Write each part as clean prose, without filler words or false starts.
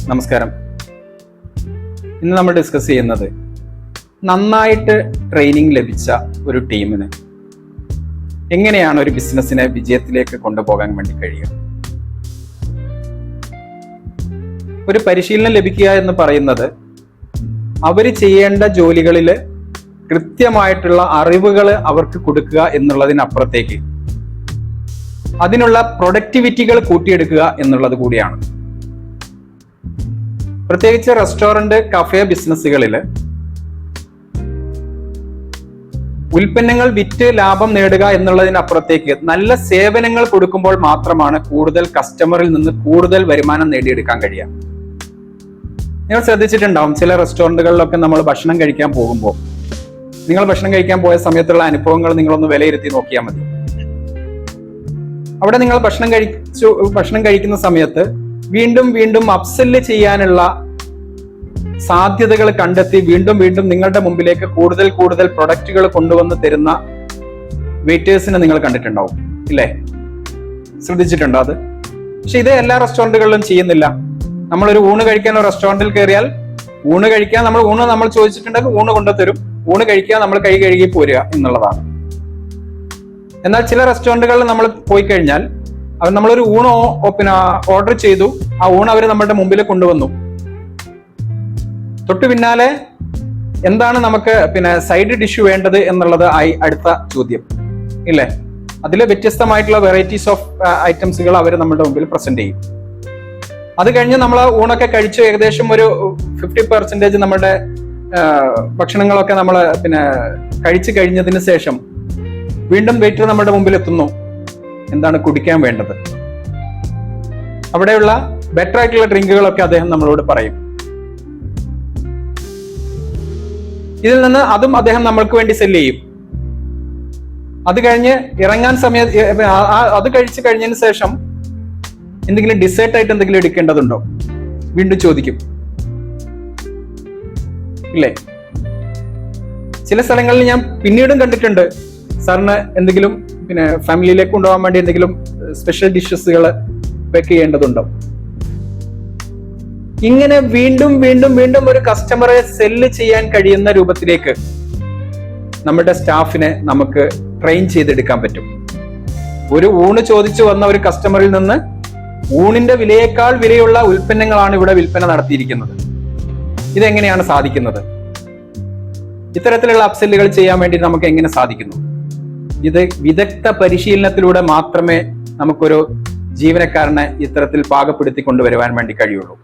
നമസ്കാരം. ഇന്ന് നമ്മൾ ഡിസ്കസ് ചെയ്യുന്നത് നന്നായിട്ട് ട്രെയിനിങ് ലഭിച്ച ഒരു ടീമിന് എങ്ങനെയാണ് ഒരു ബിസിനസ്സിനെ വിജയത്തിലേക്ക് കൊണ്ടുപോകാൻ വേണ്ടി കഴിയുക. ഒരു പരിശീലനം ലഭിക്കുക എന്ന് പറയുന്നത് അവർ ചെയ്യേണ്ട ജോലികളിൽ കൃത്യമായിട്ടുള്ള അറിവുകൾ അവർക്ക് കൊടുക്കുക എന്നുള്ളതിനപ്പുറത്തേക്ക് അതിനുള്ള പ്രൊഡക്ടിവിറ്റികൾ കൂട്ടിയെടുക്കുക എന്നുള്ളത് കൂടിയാണ്. പ്രത്യേകിച്ച് റെസ്റ്റോറന്റ്, കഫേ ബിസിനസ്സുകളിൽ ഉൽപ്പന്നങ്ങൾ വിറ്റ് ലാഭം നേടുക എന്നുള്ളതിനപ്പുറത്തേക്ക് നല്ല സേവനങ്ങൾ കൊടുക്കുമ്പോൾ മാത്രമാണ് കൂടുതൽ കസ്റ്റമറിൽ നിന്ന് കൂടുതൽ വരുമാനം നേടിയെടുക്കാൻ കഴിയുക. നിങ്ങൾ ശ്രദ്ധിച്ചിട്ടുണ്ടാവും, ചില റെസ്റ്റോറന്റുകളിലൊക്കെ നമ്മൾ ഭക്ഷണം കഴിക്കാൻ പോകുമ്പോൾ, നിങ്ങൾ ഭക്ഷണം കഴിക്കാൻ പോയ സമയത്തുള്ള അനുഭവങ്ങൾ നിങ്ങളൊന്ന് വിലയിരുത്തി നോക്കിയാൽ മതി. അവിടെ നിങ്ങൾ ഭക്ഷണം കഴിക്കുന്ന സമയത്ത് വീണ്ടും വീണ്ടും അപ്സെല്ല് ചെയ്യാനുള്ള സാധ്യതകൾ കണ്ടെത്തി വീണ്ടും വീണ്ടും നിങ്ങളുടെ മുമ്പിലേക്ക് കൂടുതൽ കൂടുതൽ പ്രൊഡക്റ്റുകൾ കൊണ്ടുവന്ന് തരുന്ന വെയിറ്റേഴ്സിനെ നിങ്ങൾ കണ്ടിട്ടുണ്ടാവും, ഇല്ലേ? ശ്രദ്ധിച്ചിട്ടുണ്ടോ അത്? പക്ഷെ ഇത് എല്ലാ റെസ്റ്റോറന്റുകളിലും ചെയ്യുന്നില്ല. നമ്മളൊരു ഊണ് കഴിക്കാൻ ഒരു റെസ്റ്റോറന്റിൽ കയറിയാൽ ഊണ് കഴിക്കാൻ നമ്മൾ ചോദിച്ചിട്ടുണ്ടെങ്കിൽ ഊണ് കൊണ്ടുതരും. ഊണ് കഴിക്കാൻ നമ്മൾ കൈ കഴുകി പോരുക എന്നുള്ളതാണ്. എന്നാൽ ചില റെസ്റ്റോറന്റുകളിൽ നമ്മൾ പോയി കഴിഞ്ഞാൽ നമ്മളൊരു ഊണ് ഓർഡർ ചെയ്തു, ആ ഊണ് അവർ നമ്മുടെ മുമ്പിൽ കൊണ്ടുവന്നു. തൊട്ടു പിന്നാലെ എന്താണ് നമുക്ക് സൈഡ് ഡിഷ് വേണ്ടത് എന്നുള്ളത് അടുത്ത ചോദ്യം, ഇല്ലേ? അതിൽ വ്യത്യസ്തമായിട്ടുള്ള വെറൈറ്റീസ് ഓഫ് ഐറ്റംസുകൾ അവർ നമ്മുടെ മുമ്പിൽ പ്രസന്റ് ചെയ്യും. അത് കഴിഞ്ഞ് നമ്മൾ ഊണൊക്കെ കഴിച്ചു ഏകദേശം ഒരു 50% നമ്മുടെ ഭക്ഷണങ്ങളൊക്കെ നമ്മൾ കഴിച്ചു കഴിഞ്ഞതിന് ശേഷം വീണ്ടും വെയിറ്റർ നമ്മുടെ മുമ്പിൽ എത്തുന്നു. എന്താണ് കുടിക്കാൻ വേണ്ടത്? അവിടെയുള്ള ബെറ്റർ ആയിട്ടുള്ള ഡ്രിങ്കുകളൊക്കെ അദ്ദേഹം നമ്മളോട് പറയും. ഇതിൽ നിന്ന് അതും അദ്ദേഹം നമ്മൾക്ക് വേണ്ടി സെല്ല് ചെയ്യും. അത് കഴിഞ്ഞ് ഇറങ്ങാൻ അത് കഴിച്ചു കഴിഞ്ഞതിന് ശേഷം എന്തെങ്കിലും ഡിസേർട്ട് ആയിട്ട് എന്തെങ്കിലും എടുക്കേണ്ടതുണ്ടോ വീണ്ടും ചോദിക്കും, ഇല്ലേ? ചില സ്ഥലങ്ങളിൽ ഞാൻ പിന്നീടും കണ്ടിട്ടുണ്ട്, സാറിന് എന്തെങ്കിലും ഫാമിലിയിലേക്ക് കൊണ്ടുപോകാൻ വേണ്ടി എന്തെങ്കിലും സ്പെഷ്യൽ ഡിഷസുകൾ പാക്ക് ചെയ്യേണ്ടതുണ്ടോ? ഇങ്ങനെ വീണ്ടും വീണ്ടും വീണ്ടും ഒരു കസ്റ്റമറെ സെല്ല് ചെയ്യാൻ കഴിയുന്ന രൂപത്തിലേക്ക് നമ്മുടെ സ്റ്റാഫിനെ നമുക്ക് ട്രെയിൻ ചെയ്തെടുക്കാൻ പറ്റും. ഒരു ഊണ് ചോദിച്ചു വന്ന ഒരു കസ്റ്റമറിൽ നിന്ന് ഊണിന്റെ വിലയേക്കാൾ വിലയുള്ള ഉൽപ്പന്നങ്ങളാണ് ഇവിടെ വിൽപ്പന നടത്തിയിരിക്കുന്നത്. ഇതെങ്ങനെയാണ് സാധിക്കുന്നത്? ഇത്തരത്തിലുള്ള അപ്സെല്ലുകൾ ചെയ്യാൻ വേണ്ടി നമുക്ക് എങ്ങനെ സാധിക്കുന്നു? ഇത് വിദഗ്ധ പരിശീലനത്തിലൂടെ മാത്രമേ നമുക്കൊരു ജീവനക്കാരനെ ഇത്തരത്തിൽ പാകപ്പെടുത്തി കൊണ്ടുവരുവാൻ വേണ്ടി കഴിയുള്ളൂ.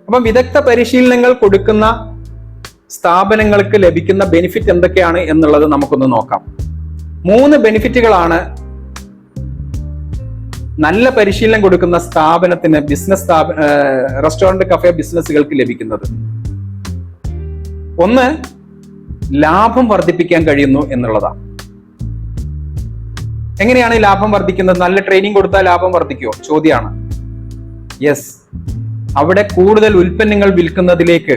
അപ്പം വിദഗ്ധ പരിശീലനങ്ങൾ കൊടുക്കുന്ന സ്ഥാപനങ്ങൾക്ക് ലഭിക്കുന്ന ബെനിഫിറ്റ് എന്തൊക്കെയാണ് എന്നുള്ളത് നമുക്കൊന്ന് നോക്കാം. 3 ബെനിഫിറ്റുകളാണ് നല്ല പരിശീലനം കൊടുക്കുന്ന സ്ഥാപനത്തിന്, റെസ്റ്റോറന്റ്, കഫേ ബിസിനസ്സുകൾക്ക് ലഭിക്കുന്നത്. ഒന്ന്, ലാഭം വർദ്ധിപ്പിക്കാൻ കഴിയുന്നു എന്നുള്ളതാണ്. എങ്ങനെയാണ് ലാഭം വർദ്ധിക്കുന്നത്? നല്ല ട്രെയിനിങ് കൊടുത്താൽ ലാഭം വർദ്ധിക്കുമോ? ചോദ്യമാണ്. യെസ്, അവിടെ കൂടുതൽ ഉൽപ്പന്നങ്ങൾ വിൽക്കുന്നതിലേക്ക്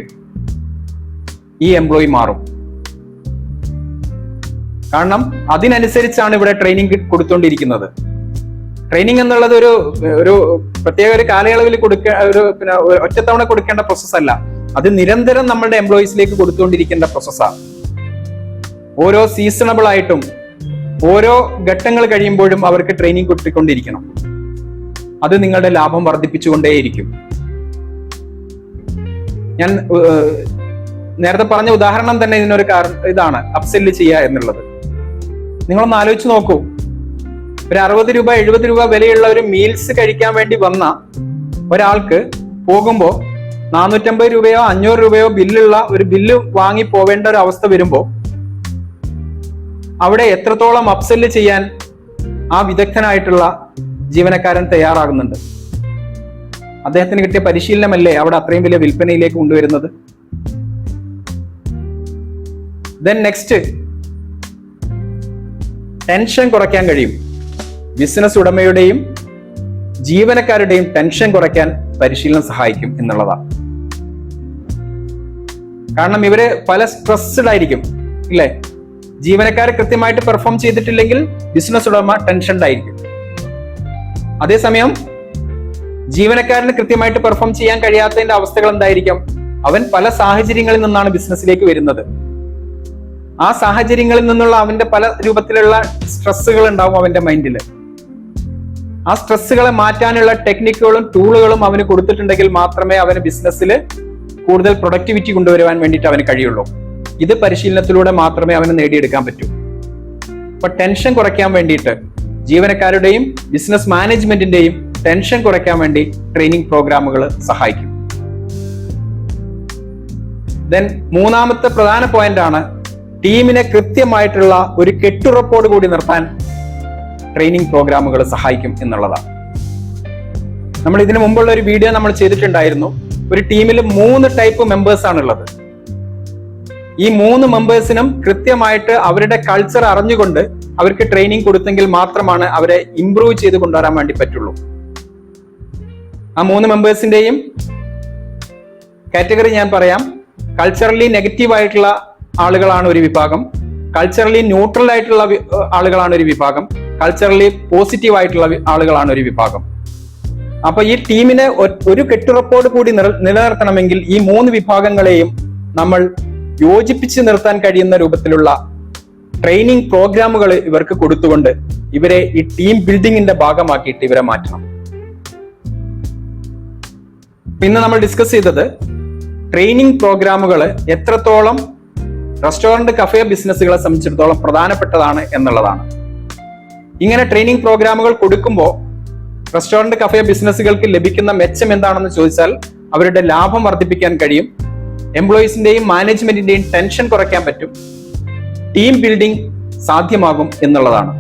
ഈ എംപ്ലോയി മാറും. കാരണം അതിനനുസരിച്ചാണ് ഇവിടെ ട്രെയിനിങ് കൊടുത്തുകൊണ്ടിരിക്കുന്നത്. ട്രെയിനിങ് എന്നുള്ളത് ഒരു പ്രത്യേക ഒരു കാലയളവിൽ ഒറ്റത്തവണ കൊടുക്കേണ്ട പ്രോസസ് അല്ല. അത് നിരന്തരം നമ്മളുടെ എംപ്ലോയീസിലേക്ക് കൊടുത്തുകൊണ്ടിരിക്കേണ്ട പ്രോസസ്സാണ്. ഓരോ സീസണബിൾ ആയിട്ടും ഓരോ ഘട്ടങ്ങൾ കഴിയുമ്പോഴും അവർക്ക് ട്രെയിനിങ് കൊടുത്തിക്കൊണ്ടിരിക്കണം. അത് നിങ്ങളുടെ ലാഭം വർദ്ധിപ്പിച്ചുകൊണ്ടേയിരിക്കും. ഞാൻ നേരത്തെ പറഞ്ഞ ഉദാഹരണം തന്നെ ഇതിനൊരു ഇതാണ്, അപ്സെല്ല് ചെയ്യുക എന്നുള്ളത്. നിങ്ങളൊന്ന് ആലോചിച്ച് നോക്കൂ. ഒരു 60 രൂപ 70 രൂപ വിലയുള്ള ഒരു മീൽസ് കഴിക്കാൻ വേണ്ടി വന്ന ഒരാൾക്ക് പോകുമ്പോൾ 450 രൂപയോ 500 രൂപയോ ബില്ലുള്ള ഒരു ബില്ല് വാങ്ങി പോവേണ്ട ഒരു അവസ്ഥ വരുമ്പോൾ അവിടെ എത്രത്തോളം അപ്സെല്ല് ചെയ്യാൻ ആ വിദഗ്ധനായിട്ടുള്ള ജീവനക്കാരൻ തയ്യാറാകുന്നുണ്ട്? അദ്ദേഹത്തിന് കിട്ടിയ പരിശീലനമല്ലേ അവിടെ അത്രയും വലിയ വിൽപ്പനയിലേക്ക് കൊണ്ടുവരുന്നത്? ദെൻ നെക്സ്റ്റ്, ടെൻഷൻ കുറയ്ക്കാൻ കഴിയും. ബിസിനസ് ഉടമയുടെയും ജീവനക്കാരുടെയും ടെൻഷൻ കുറയ്ക്കാൻ പരിശീലനം സഹായിക്കും എന്നുള്ളതാണ്. കാരണം ഇവര് പല സ്ട്രെസ്ഡ് ആയിരിക്കും, ഇല്ലേ? ജീവനക്കാർ കൃത്യമായിട്ട് പെർഫോം ചെയ്തിട്ടില്ലെങ്കിൽ ബിസിനസ് ഉടമ ടെൻഷൻഡ് ആയിരിക്കും. അതേസമയം ജീവനക്കാരന് കൃത്യമായിട്ട് പെർഫോം ചെയ്യാൻ കഴിയാത്തതിന്റെ അവസ്ഥകൾ എന്തായിരിക്കാം? അവൻ പല സാഹചര്യങ്ങളിൽ നിന്നാണ് ബിസിനസ്സിലേക്ക് വരുന്നത്. ആ സാഹചര്യങ്ങളിൽ നിന്നുള്ള അവന്റെ പല രൂപത്തിലുള്ള സ്ട്രെസ്സുകൾ ഉണ്ടാവും അവന്റെ മൈൻഡിൽ. ആ സ്ട്രെസ്സുകളെ മാറ്റാനുള്ള ടെക്നിക്കുകളും ടൂളുകളും അവന് കൊടുത്തിട്ടുണ്ടെങ്കിൽ മാത്രമേ അവന് ബിസിനസ്സിൽ കൂടുതൽ പ്രൊഡക്ടിവിറ്റി കൊണ്ടുവരുവാൻ വേണ്ടിയിട്ട് അവന് കഴിയുള്ളൂ. ഇത് പരിശീലനത്തിലൂടെ മാത്രമേ അവന് നേടിയെടുക്കാൻ പറ്റൂ. അപ്പൊ ടെൻഷൻ കുറയ്ക്കാൻ വേണ്ടിയിട്ട് ജീവനക്കാരുടെയും ബിസിനസ് മാനേജ്മെന്റിന്റെയും ടെൻഷൻ കുറയ്ക്കാൻ വേണ്ടി ട്രെയിനിങ് പ്രോഗ്രാമുകൾ സഹായിക്കും. ദെൻ മൂന്നാമത്തെ പ്രധാന പോയിന്റ് ആണ് ടീമിനെ കൃത്യമായിട്ടുള്ള ഒരു കെട്ടുറപ്പോട് കൂടി നിർത്താൻ ട്രെയിനിങ് പ്രോഗ്രാമുകൾ സഹായിക്കും എന്നുള്ളതാണ്. നമ്മൾ ഇതിനു മുമ്പുള്ള ഒരു വീഡിയോ നമ്മൾ ചെയ്തിട്ടുണ്ടായിരുന്നു. ഒരു ടീമിൽ 3 ടൈപ്പ് മെമ്പേഴ്സ് ആണുള്ളത്. ഈ 3 മെമ്പേഴ്സിനും കൃത്യമായിട്ട് അവരുടെ കൾച്ചർ അറിഞ്ഞുകൊണ്ട് അവർക്ക് ട്രെയിനിങ് കൊടുത്തെങ്കിൽ മാത്രമാണ് അവരെ ഇംപ്രൂവ് ചെയ്ത് കൊണ്ടുവരാൻ വേണ്ടി പറ്റുള്ളൂ. ആ 3 മെമ്പേഴ്സിന്റെയും കാറ്റഗറി ഞാൻ പറയാം. കൾച്ചറലി നെഗറ്റീവ് ആയിട്ടുള്ള ആളുകളാണ് ഒരു വിഭാഗം, കൾച്ചറലി ന്യൂട്രൽ ആയിട്ടുള്ള ആളുകളാണ് ഒരു വിഭാഗം, കൾച്ചറലി പോസിറ്റീവ് ആയിട്ടുള്ള ആളുകളാണ് ഒരു വിഭാഗം. അപ്പൊ ഈ ടീമിനെ ഒരു കെട്ടുറപ്പോട് കൂടി നിലനിർത്തണമെങ്കിൽ ഈ 3 വിഭാഗങ്ങളെയും നമ്മൾ യോജിപ്പിച്ച് നിർത്താൻ കഴിയുന്ന രൂപത്തിലുള്ള ട്രെയിനിങ് പ്രോഗ്രാമുകൾ ഇവർക്ക് കൊടുത്തുകൊണ്ട് ഇവരെ ഈ ടീം ബിൽഡിങ്ങിന്റെ ഭാഗമാക്കിയിട്ട് ഇവരെ മാറ്റണം. ഇന്ന് നമ്മൾ ഡിസ്കസ് ചെയ്തത് ട്രെയിനിങ് പ്രോഗ്രാമുകൾ എത്രത്തോളം റെസ്റ്റോറന്റ് കഫേ ബിസിനസ്സുകളെ സംബന്ധിച്ചിടത്തോളം പ്രധാനപ്പെട്ടതാണ് എന്നുള്ളതാണ്. ഇങ്ങനെ ട്രെയിനിങ് പ്രോഗ്രാമുകൾ കൊടുക്കുമ്പോൾ റെസ്റ്റോറന്റ് കഫേ ബിസിനസ്സുകൾക്ക് ലഭിക്കുന്ന മെച്ചം എന്താണെന്ന് ചോദിച്ചാൽ അവരുടെ ലാഭം വർദ്ധിപ്പിക്കാൻ കഴിയും, എംപ്ലോയീസിന്റെയും മാനേജ്മെന്റിന്റെയും ടെൻഷൻ കുറയ്ക്കാൻ പറ്റും, ടീം ബിൽഡിംഗ് സാധ്യമാകും എന്നുള്ളതാണ്.